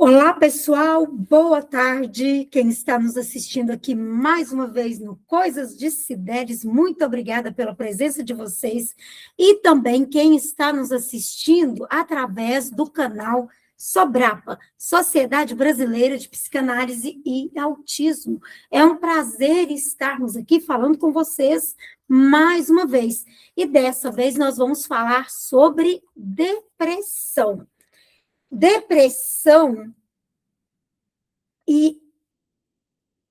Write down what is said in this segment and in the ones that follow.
Olá, pessoal, boa tarde. Quem está nos assistindo aqui mais uma vez no Coisas de Cideres, muito obrigada pela presença de vocês. E também quem está nos assistindo através do canal Sobrapa, Sociedade Brasileira de Psicanálise e Autismo. É um prazer estarmos aqui falando com vocês mais uma vez. E dessa vez nós vamos falar sobre depressão. Depressão e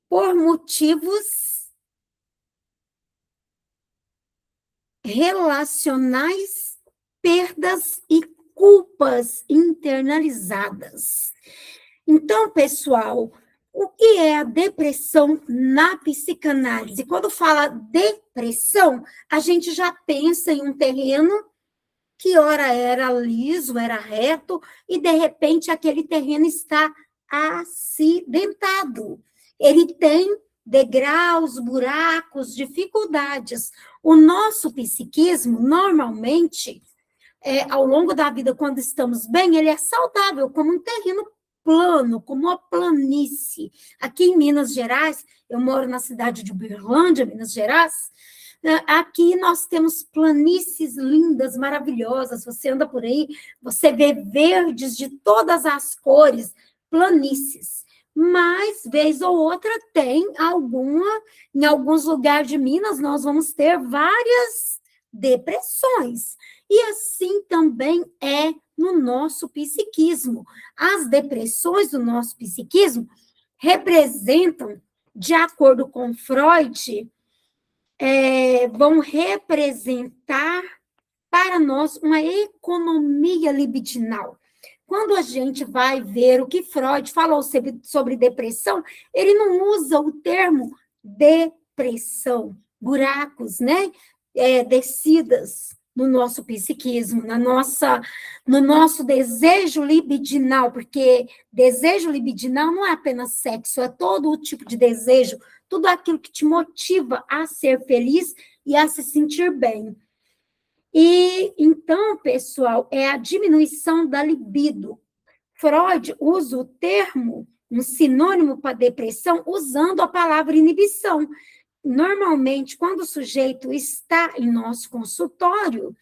por motivos relacionais, perdas e culpas internalizadas. Então, pessoal, o que é a depressão na psicanálise? Quando fala depressão, a gente já pensa em um terreno que ora era liso, era reto, e de repente aquele terreno está acidentado. Ele tem degraus, buracos, dificuldades. O nosso psiquismo, normalmente, ao longo da vida, quando estamos bem, ele é saudável, como um terreno plano, como uma planície. Aqui em Minas Gerais, eu moro na cidade de Uberlândia, Minas Gerais. Aqui nós temos planícies lindas, maravilhosas. Você anda por aí, você vê verdes de todas as cores, planícies. Mas, vez ou outra, tem em alguns lugares de Minas, nós vamos ter várias depressões. E assim também é no nosso psiquismo. As depressões do nosso psiquismo representam, de acordo com Freud, vão representar para nós uma economia libidinal. Quando a gente vai ver o que Freud falou sobre depressão, ele não usa o termo depressão, buracos, né? Descidas no nosso psiquismo, no nosso desejo libidinal, porque desejo libidinal não é apenas sexo, é todo o tipo de desejo, tudo aquilo que te motiva a ser feliz e a se sentir bem. E então, pessoal, é a diminuição da libido. Freud usa o termo, um sinônimo para depressão, usando a palavra inibição. Normalmente, quando o sujeito está em nosso consultório,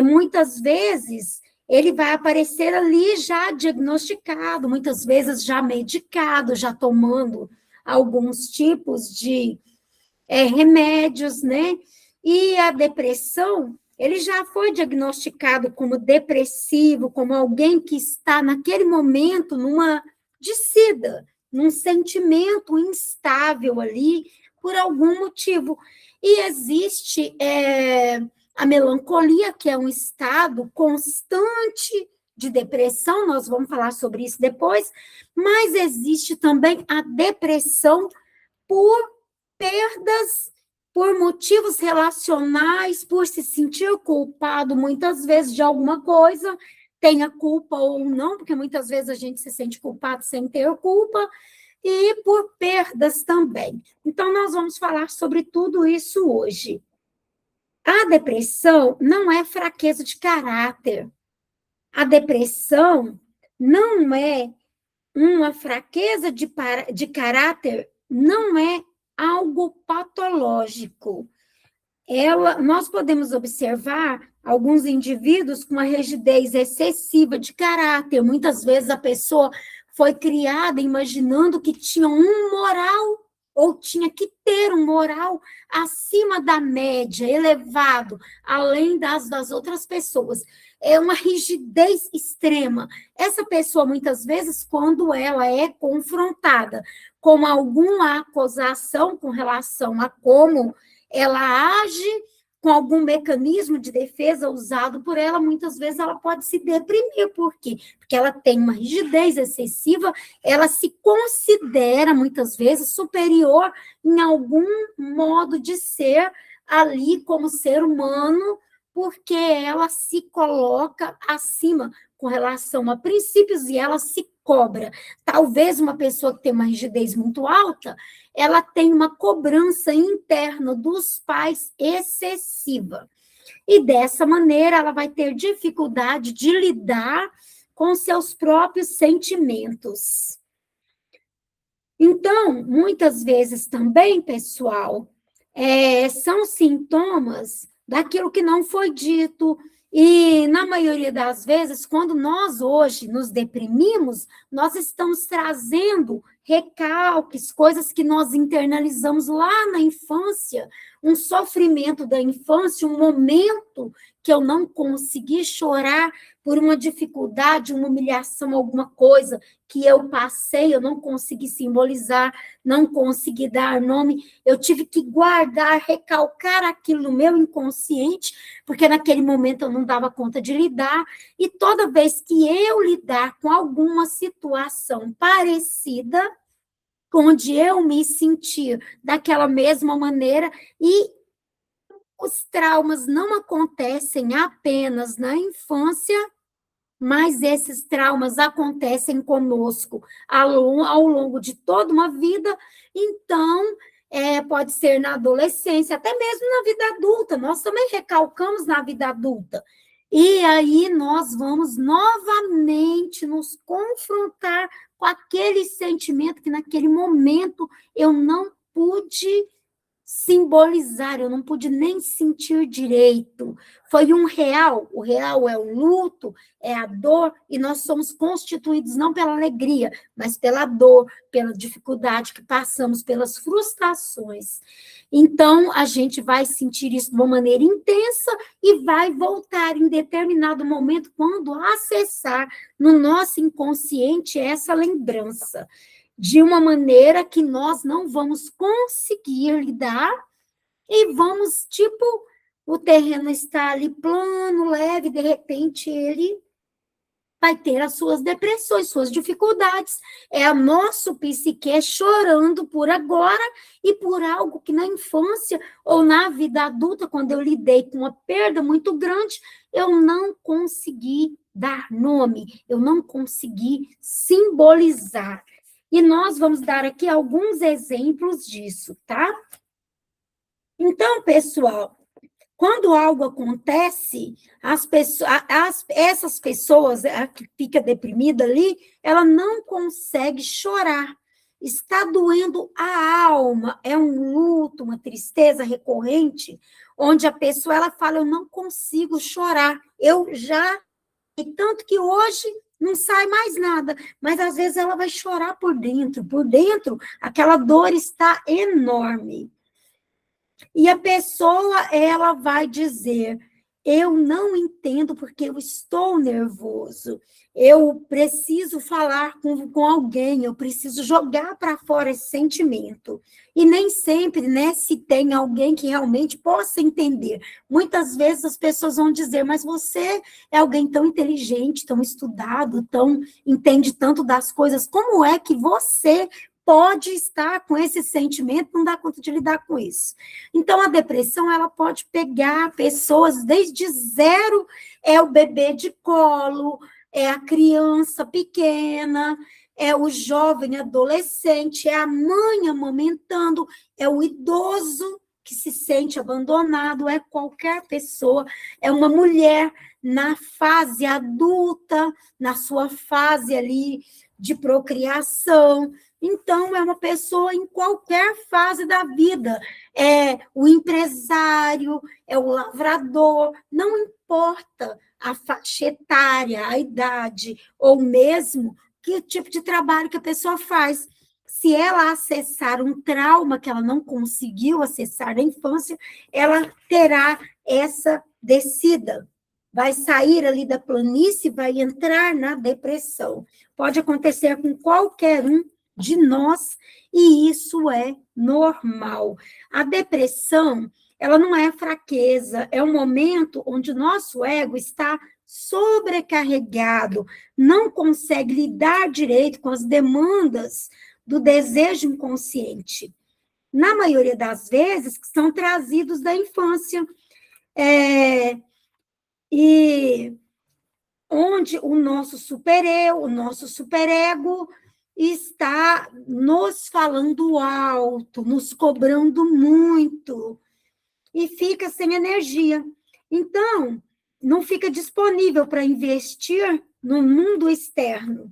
muitas vezes ele vai aparecer ali já diagnosticado, muitas vezes já medicado, já tomando alguns tipos de remédios, né? E a depressão, ele já foi diagnosticado como depressivo, como alguém que está naquele momento numa descida, num sentimento instável ali, por algum motivo. E existe a melancolia, que é um estado constante de depressão, nós vamos falar sobre isso depois, mas existe também a depressão por perdas, por motivos relacionais, por se sentir culpado muitas vezes de alguma coisa, tenha culpa ou não, porque muitas vezes a gente se sente culpado sem ter culpa, e por perdas também. Então, nós vamos falar sobre tudo isso hoje. A depressão não é fraqueza de caráter. A depressão não é uma fraqueza de caráter, não é algo patológico. Nós podemos observar alguns indivíduos com uma rigidez excessiva de caráter. Muitas vezes a pessoa foi criada imaginando que tinha um moral, ou tinha que ter um moral acima da média, elevado, além das outras pessoas. É uma rigidez extrema. Essa pessoa, muitas vezes, quando ela é confrontada com alguma acusação com relação a como ela age, com algum mecanismo de defesa usado por ela, muitas vezes ela pode se deprimir. Por quê? Porque ela tem uma rigidez excessiva, ela se considera, muitas vezes, superior em algum modo de ser ali como ser humano, porque ela se coloca acima com relação a princípios e ela se cobra. Talvez uma pessoa que tem uma rigidez muito alta, ela tem uma cobrança interna dos pais excessiva. E dessa maneira ela vai ter dificuldade de lidar com seus próprios sentimentos. Então, muitas vezes também, pessoal, são sintomas daquilo que não foi dito, e na maioria das vezes, quando nós hoje nos deprimimos, nós estamos trazendo recalques, coisas que nós internalizamos lá na infância, um sofrimento da infância, um momento que eu não consegui chorar por uma dificuldade, uma humilhação, alguma coisa que eu passei, eu não consegui simbolizar, não consegui dar nome, eu tive que guardar, recalcar aquilo no meu inconsciente, porque naquele momento eu não dava conta de lidar, e toda vez que eu lidar com alguma situação parecida, onde eu me sentir daquela mesma maneira, e os traumas não acontecem apenas na infância, mas esses traumas acontecem conosco ao longo de toda uma vida, então, pode ser na adolescência, até mesmo na vida adulta, nós também recalcamos na vida adulta, e aí nós vamos novamente nos confrontar com aquele sentimento que naquele momento eu não pude simbolizar, eu não pude nem sentir direito. Foi um real, o real é o luto, é a dor, e nós somos constituídos não pela alegria, mas pela dor, pela dificuldade que passamos, pelas frustrações. Então, a gente vai sentir isso de uma maneira intensa e vai voltar em determinado momento quando acessar no nosso inconsciente essa lembrança, de uma maneira que nós não vamos conseguir lidar e vamos, tipo, o terreno está ali plano, leve, de repente ele vai ter as suas depressões, suas dificuldades. É o nosso psique chorando por agora e por algo que na infância ou na vida adulta, quando eu lidei com uma perda muito grande, eu não consegui dar nome, eu não consegui simbolizar. E nós vamos dar aqui alguns exemplos disso, tá? Então, pessoal, quando algo acontece, essas pessoas, a que fica deprimida ali, ela não consegue chorar. Está doendo a alma, é um luto, uma tristeza recorrente, onde a pessoa ela fala, eu não consigo chorar, eu já... E tanto que hoje não sai mais nada, mas às vezes ela vai chorar por dentro, aquela dor está enorme. E a pessoa, ela vai dizer, eu não entendo porque eu estou nervoso, eu preciso falar com alguém, eu preciso jogar para fora esse sentimento. E nem sempre, né, se tem alguém que realmente possa entender. Muitas vezes as pessoas vão dizer, mas você é alguém tão inteligente, tão estudado, entende tanto das coisas, como é que você pode estar com esse sentimento, não dá conta de lidar com isso? Então, a depressão, ela pode pegar pessoas desde zero, é o bebê de colo, é a criança pequena, é o jovem adolescente, é a mãe amamentando, é o idoso que se sente abandonado, é qualquer pessoa, é uma mulher na fase adulta, na sua fase ali de procriação. Então, é uma pessoa em qualquer fase da vida, é o empresário, é o lavrador, não importa a faixa etária, a idade, ou mesmo que tipo de trabalho que a pessoa faz. Se ela acessar um trauma que ela não conseguiu acessar na infância, ela terá essa descida. Vai sair ali da planície, vai entrar na depressão. Pode acontecer com qualquer um de nós, e isso é normal. A depressão, ela não é fraqueza, é um momento onde o nosso ego está sobrecarregado, não consegue lidar direito com as demandas do desejo inconsciente. Na maioria das vezes, que são trazidos da infância. E onde o nosso supereu, o nosso superego está nos falando alto, nos cobrando muito, e fica sem energia. Então, não fica disponível para investir no mundo externo.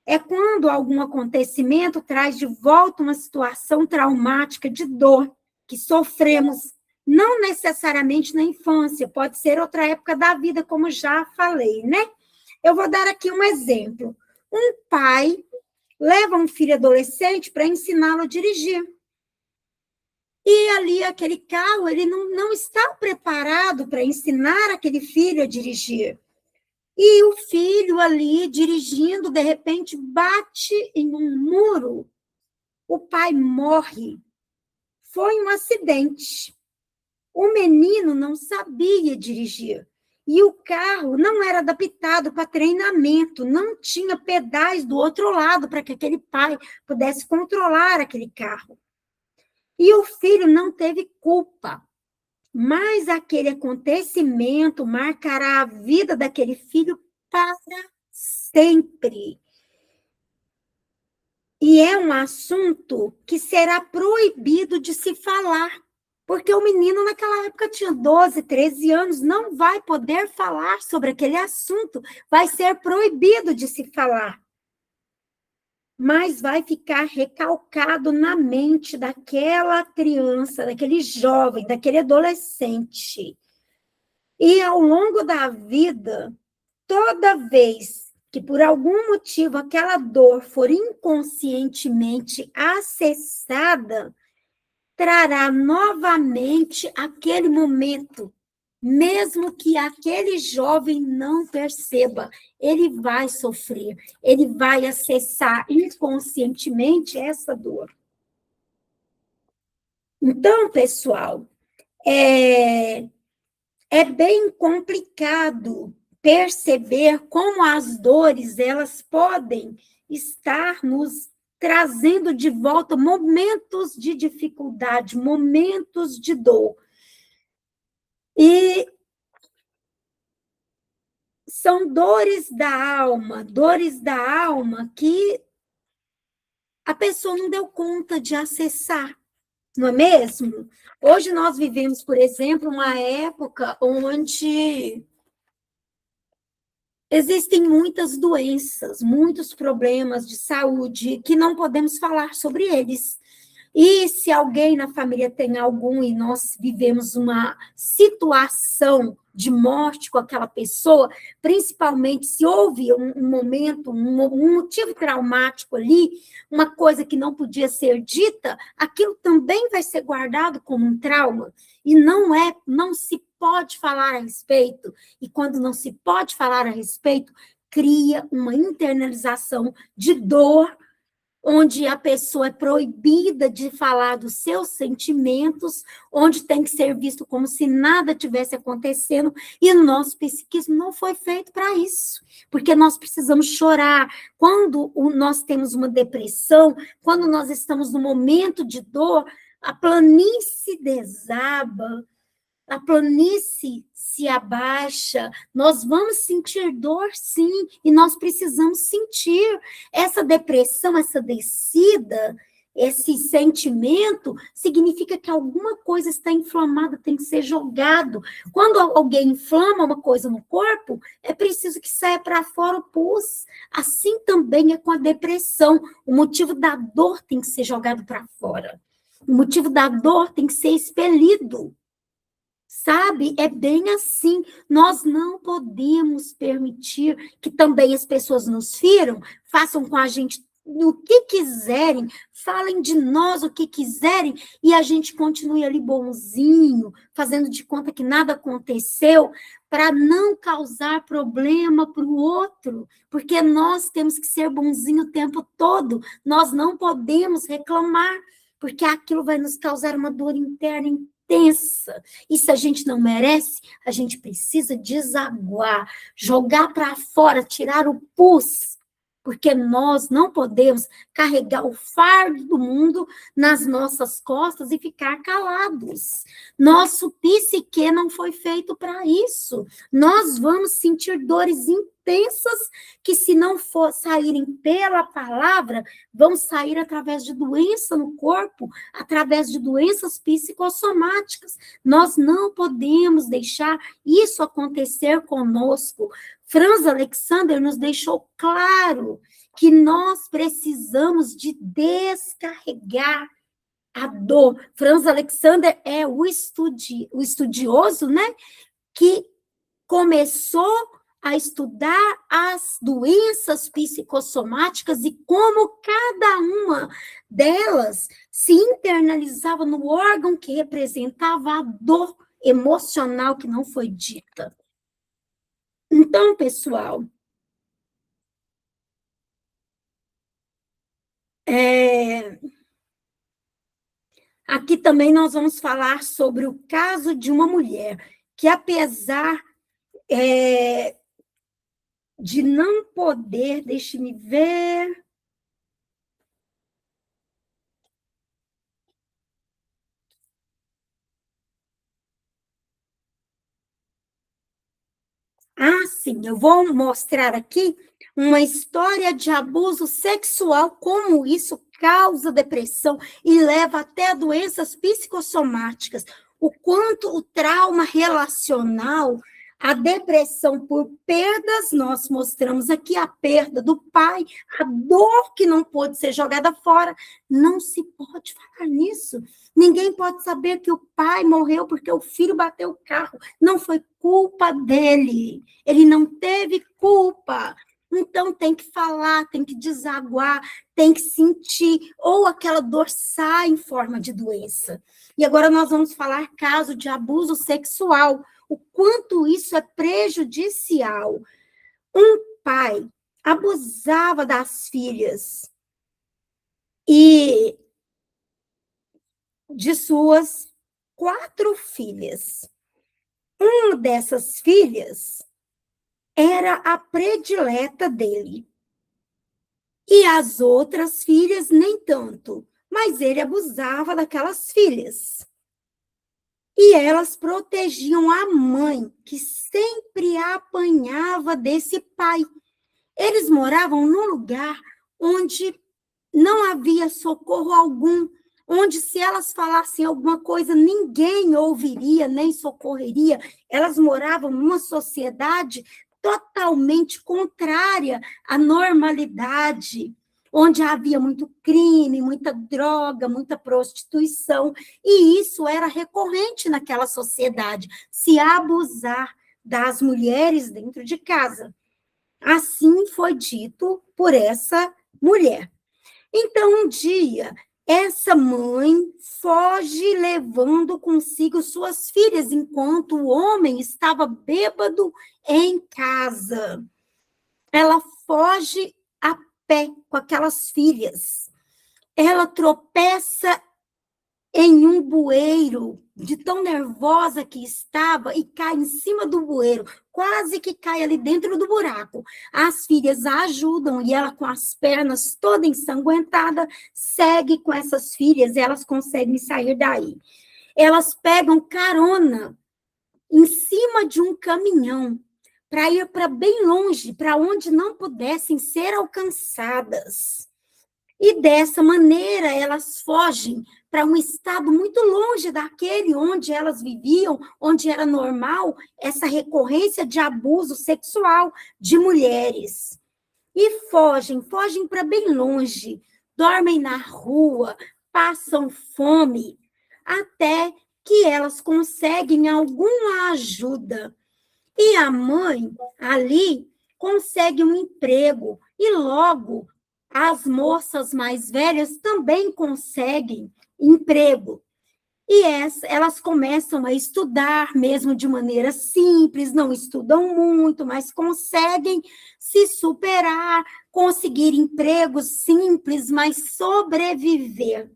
É quando algum acontecimento traz de volta uma situação traumática de dor que sofremos, não necessariamente na infância, pode ser outra época da vida, como já falei, né? Eu vou dar aqui um exemplo. Um pai leva um filho adolescente para ensiná-lo a dirigir. E ali, aquele carro, ele não está preparado para ensinar aquele filho a dirigir. E o filho ali, dirigindo, de repente, bate em um muro. O pai morre. Foi um acidente. O menino não sabia dirigir. E o carro não era adaptado para treinamento, não tinha pedais do outro lado para que aquele pai pudesse controlar aquele carro. E o filho não teve culpa, mas aquele acontecimento marcará a vida daquele filho para sempre. E é um assunto que será proibido de se falar, porque o menino naquela época tinha 12, 13 anos, não vai poder falar sobre aquele assunto, vai ser proibido de se falar. Mas vai ficar recalcado na mente daquela criança, daquele jovem, daquele adolescente. E ao longo da vida, toda vez que por algum motivo aquela dor for inconscientemente acessada, trará novamente aquele momento, mesmo que aquele jovem não perceba, ele vai sofrer, ele vai acessar inconscientemente essa dor. Então, pessoal, é bem complicado perceber como as dores, elas podem estar nos trazendo de volta momentos de dificuldade, momentos de dor. E são dores da alma que a pessoa não deu conta de acessar, não é mesmo? Hoje nós vivemos, por exemplo, uma época onde existem muitas doenças, muitos problemas de saúde que não podemos falar sobre eles. E se alguém na família tem algum e nós vivemos uma situação de morte com aquela pessoa, principalmente se houve um momento, um motivo traumático ali, uma coisa que não podia ser dita, aquilo também vai ser guardado como um trauma. E não se pode falar a respeito. E quando não se pode falar a respeito, cria uma internalização de dor, onde a pessoa é proibida de falar dos seus sentimentos, onde tem que ser visto como se nada tivesse acontecendo, e o nosso psiquismo não foi feito para isso, porque nós precisamos chorar. Quando nós temos uma depressão, quando nós estamos num momento de dor, a planície desaba, a planície se abaixa, nós vamos sentir dor, sim, e nós precisamos sentir essa depressão, essa descida, esse sentimento, significa que alguma coisa está inflamada, tem que ser jogado. Quando alguém inflama uma coisa no corpo, é preciso que saia para fora o pus. Assim também é com a depressão, o motivo da dor tem que ser jogado para fora. O motivo da dor tem que ser expelido. Sabe? É bem assim. Nós não podemos permitir que também as pessoas nos firam, façam com a gente o que quiserem, falem de nós o que quiserem, e a gente continue ali bonzinho, fazendo de conta que nada aconteceu, para não causar problema para o outro, porque nós temos que ser bonzinho o tempo todo, nós não podemos reclamar, porque aquilo vai nos causar uma dor interna intensa. E se a gente não merece, a gente precisa desaguar, jogar para fora, tirar o pus, porque nós não podemos carregar o fardo do mundo nas nossas costas e ficar calados. Nosso psique não foi feito para isso. Nós vamos sentir dores intensas que, se não for saírem pela palavra, vão sair através de doença no corpo, através de doenças psicossomáticas. Nós não podemos deixar isso acontecer conosco. Franz Alexander nos deixou claro que nós precisamos de descarregar a dor. Franz Alexander é o estudioso, né, que começou a estudar as doenças psicossomáticas e como cada uma delas se internalizava no órgão que representava a dor emocional que não foi dita. Então, pessoal, aqui também nós vamos falar sobre o caso de uma mulher que, apesar de não poder, deixe-me ver. Ah, sim, eu vou mostrar aqui uma história de abuso sexual, como isso causa depressão e leva até a doenças psicossomáticas. O quanto o trauma relacional, a depressão por perdas, nós mostramos aqui a perda do pai, a dor que não pôde ser jogada fora. Não se pode falar nisso. Ninguém pode saber que o pai morreu porque o filho bateu o carro. Não foi culpa dele. Ele não teve culpa. Então, tem que falar, tem que desaguar, tem que sentir, ou aquela dor sai em forma de doença. E agora nós vamos falar caso de abuso sexual, o quanto isso é prejudicial. Um pai abusava das filhas e de suas 4 filhas. Uma dessas filhas era a predileta dele. E as outras filhas nem tanto, mas ele abusava daquelas filhas. E elas protegiam a mãe, que sempre apanhava desse pai. Eles moravam num lugar onde não havia socorro algum, onde se elas falassem alguma coisa, ninguém ouviria, nem socorreria. Elas moravam numa sociedade totalmente contrária à normalidade, onde havia muito crime, muita droga, muita prostituição, e isso era recorrente naquela sociedade, se abusar das mulheres dentro de casa. Assim foi dito por essa mulher. Então, um dia, essa mãe foge levando consigo suas filhas, enquanto o homem estava bêbado em casa. Ela foge a pé com aquelas filhas. Ela tropeça em um bueiro, de tão nervosa que estava, e cai em cima do bueiro, quase que cai ali dentro do buraco. As filhas a ajudam, e ela, com as pernas toda ensanguentada, segue com essas filhas, e elas conseguem sair daí. Elas pegam carona em cima de um caminhão, para ir para bem longe, para onde não pudessem ser alcançadas. E dessa maneira elas fogem para um estado muito longe daquele onde elas viviam, onde era normal essa recorrência de abuso sexual de mulheres. E fogem para bem longe, dormem na rua, passam fome, até que elas conseguem alguma ajuda. E a mãe ali consegue um emprego e logo as moças mais velhas também conseguem emprego. E elas começam a estudar, mesmo de maneira simples, não estudam muito, mas conseguem se superar, conseguir empregos simples, mas sobreviver.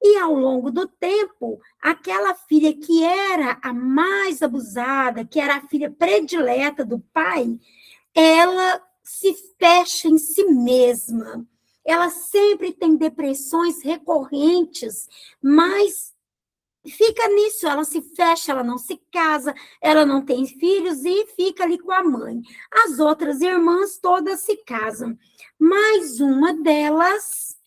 E, ao longo do tempo, aquela filha que era a mais abusada, que era a filha predileta do pai, ela se fecha em si mesma. Ela sempre tem depressões recorrentes, mas fica nisso, ela se fecha, ela não se casa, ela não tem filhos e fica ali com a mãe. As outras irmãs todas se casam, mas uma delas,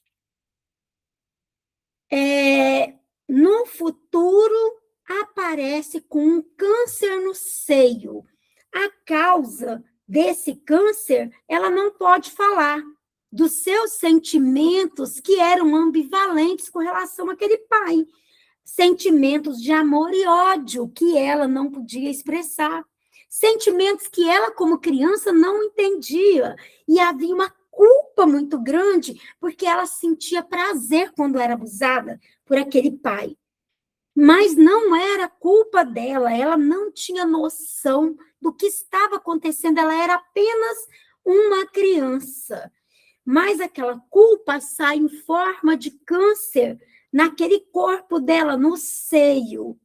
no futuro, aparece com um câncer no seio. A causa desse câncer, ela não pode falar dos seus sentimentos que eram ambivalentes com relação àquele pai. Sentimentos de amor e ódio que ela não podia expressar. Sentimentos que ela, como criança, não entendia. E havia uma culpa muito grande, porque ela sentia prazer quando era abusada por aquele pai. Mas não era culpa dela, ela não tinha noção do que estava acontecendo, ela era apenas uma criança. Mas aquela culpa sai em forma de câncer naquele corpo dela, no seio.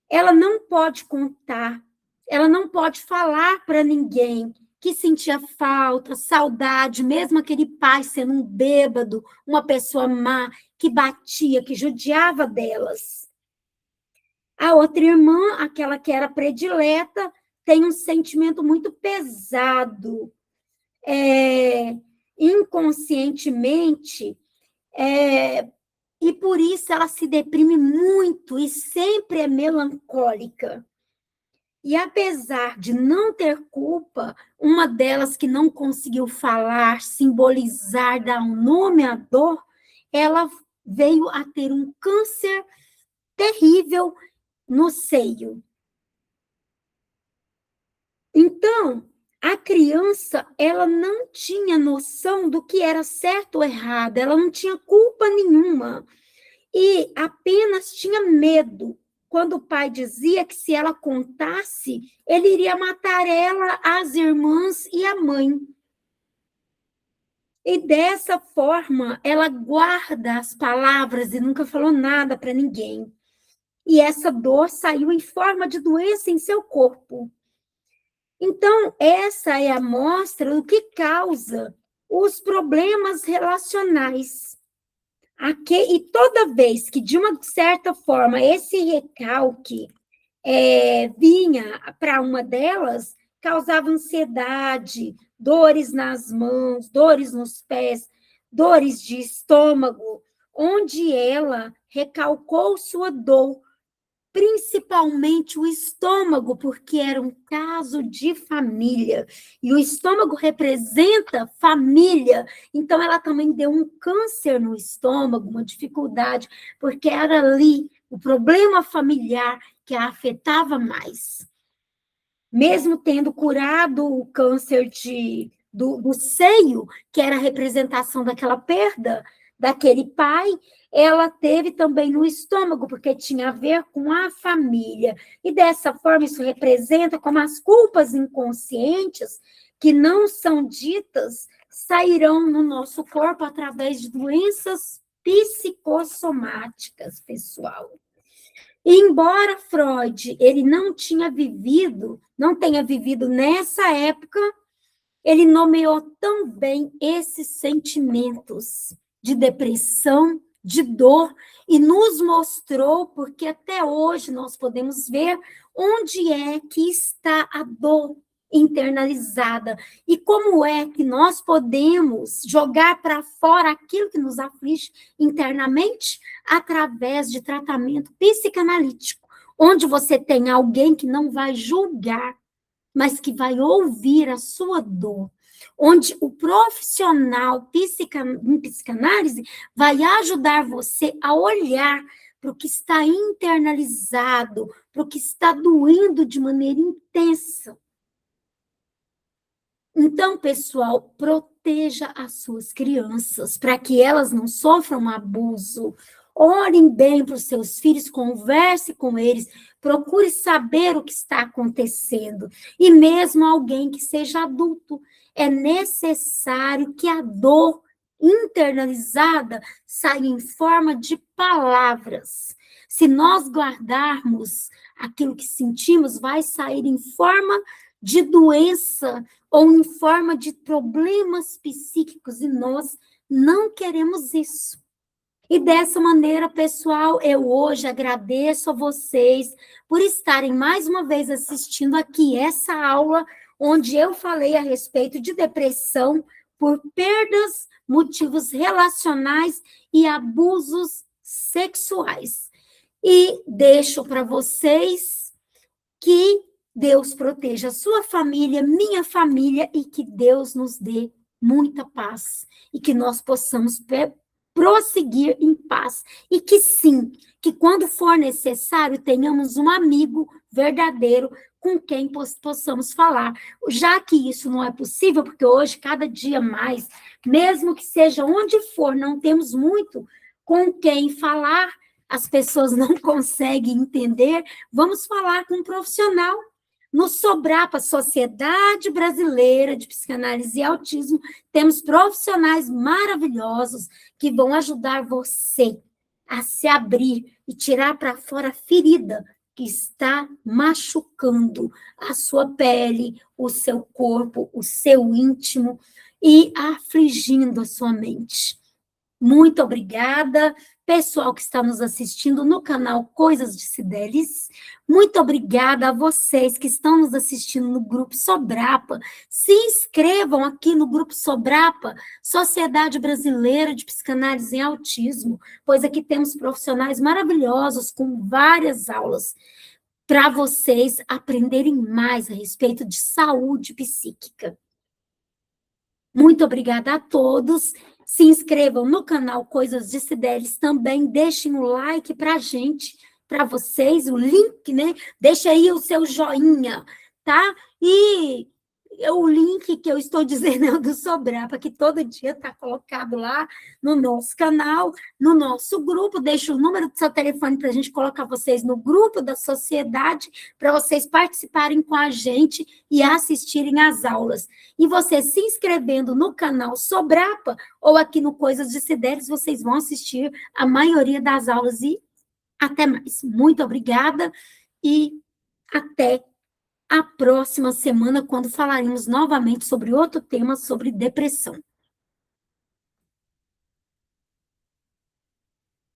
Ela não pode contar, ela não pode falar para ninguém que sentia falta, saudade, mesmo aquele pai sendo um bêbado, uma pessoa má, que batia, que judiava delas. A outra irmã, aquela que era predileta, tem um sentimento muito pesado. Inconscientemente, e por isso ela se deprime muito e sempre é melancólica. E apesar de não ter culpa, uma delas que não conseguiu falar, simbolizar, dar um nome à dor, ela veio a ter um câncer terrível no seio. Então, a criança, ela não tinha noção do que era certo ou errado, ela não tinha culpa nenhuma. E apenas tinha medo quando o pai dizia que se ela contasse, ele iria matar ela, as irmãs e a mãe. E dessa forma, ela guarda as palavras e nunca falou nada para ninguém. E essa dor saiu em forma de doença em seu corpo. Então, essa é a amostra do que causa os problemas relacionais. E toda vez que, de uma certa forma, esse recalque vinha para uma delas, causava ansiedade, dores nas mãos, dores nos pés, dores de estômago, onde ela recalcou sua dor, principalmente o estômago, porque era um caso de família, e o estômago representa família, então ela também deu um câncer no estômago, uma dificuldade, porque era ali o problema familiar que a afetava mais. Mesmo tendo curado o câncer do seio, que era a representação daquela perda daquele pai, ela teve também no estômago, porque tinha a ver com a família. E dessa forma, isso representa como as culpas inconscientes, que não são ditas, sairão no nosso corpo através de doenças psicossomáticas, pessoal. E embora Freud ele não tenha vivido nessa época, ele nomeou também esses sentimentos de depressão, de dor, e nos mostrou, porque até hoje nós podemos ver onde é que está a dor internalizada e como é que nós podemos jogar para fora aquilo que nos aflige internamente através de tratamento psicanalítico, onde você tem alguém que não vai julgar, mas que vai ouvir a sua dor, onde o profissional em psicanálise vai ajudar você a olhar para o que está internalizado, para o que está doendo de maneira intensa. Então, pessoal, proteja as suas crianças para que elas não sofram abuso. Orem bem para os seus filhos, converse com eles, procure saber o que está acontecendo. E mesmo alguém que seja adulto, é necessário que a dor internalizada saia em forma de palavras. Se nós guardarmos aquilo que sentimos, vai sair em forma de doença ou em forma de problemas psíquicos, e nós não queremos isso. E dessa maneira, pessoal, eu hoje agradeço a vocês por estarem mais uma vez assistindo aqui essa aula, onde eu falei a respeito de depressão por perdas, motivos relacionais e abusos sexuais. E deixo para vocês que Deus proteja a sua família, minha família, e que Deus nos dê muita paz. E que nós possamos prosseguir em paz. E que sim, que quando for necessário, tenhamos um amigo verdadeiro com quem possamos falar. Já que isso não é possível, porque hoje, cada dia mais, mesmo que seja onde for, não temos muito com quem falar, as pessoas não conseguem entender, vamos falar com um profissional. No Sobrapa, Sociedade Brasileira de Psicanálise e Autismo, temos profissionais maravilhosos que vão ajudar você a se abrir e tirar para fora a ferida que está machucando a sua pele, o seu corpo, o seu íntimo e afligindo a sua mente. Muito obrigada, pessoal que está nos assistindo no canal Coisas de Cidelis. Muito obrigada a vocês que estão nos assistindo no Grupo Sobrapa. Se inscrevam aqui no Grupo Sobrapa, Sociedade Brasileira de Psicanálise em Autismo, pois aqui temos profissionais maravilhosos com várias aulas para vocês aprenderem mais a respeito de saúde psíquica. Muito obrigada a todos. Se inscrevam no canal Coisas de Cidelis também, deixem o like para a gente, para vocês, o link, né? Deixa aí o seu joinha, tá? E o link que eu estou dizendo é o do Sobrapa, que todo dia está colocado lá no nosso canal, no nosso grupo. Deixa o número do seu telefone para a gente colocar vocês no grupo da sociedade, para vocês participarem com a gente e assistirem às aulas. E você se inscrevendo no canal Sobrapa ou aqui no Coisas de Cidelis, vocês vão assistir a maioria das aulas. E até mais. Muito obrigada e até a próxima semana, quando falaremos novamente sobre outro tema, sobre depressão.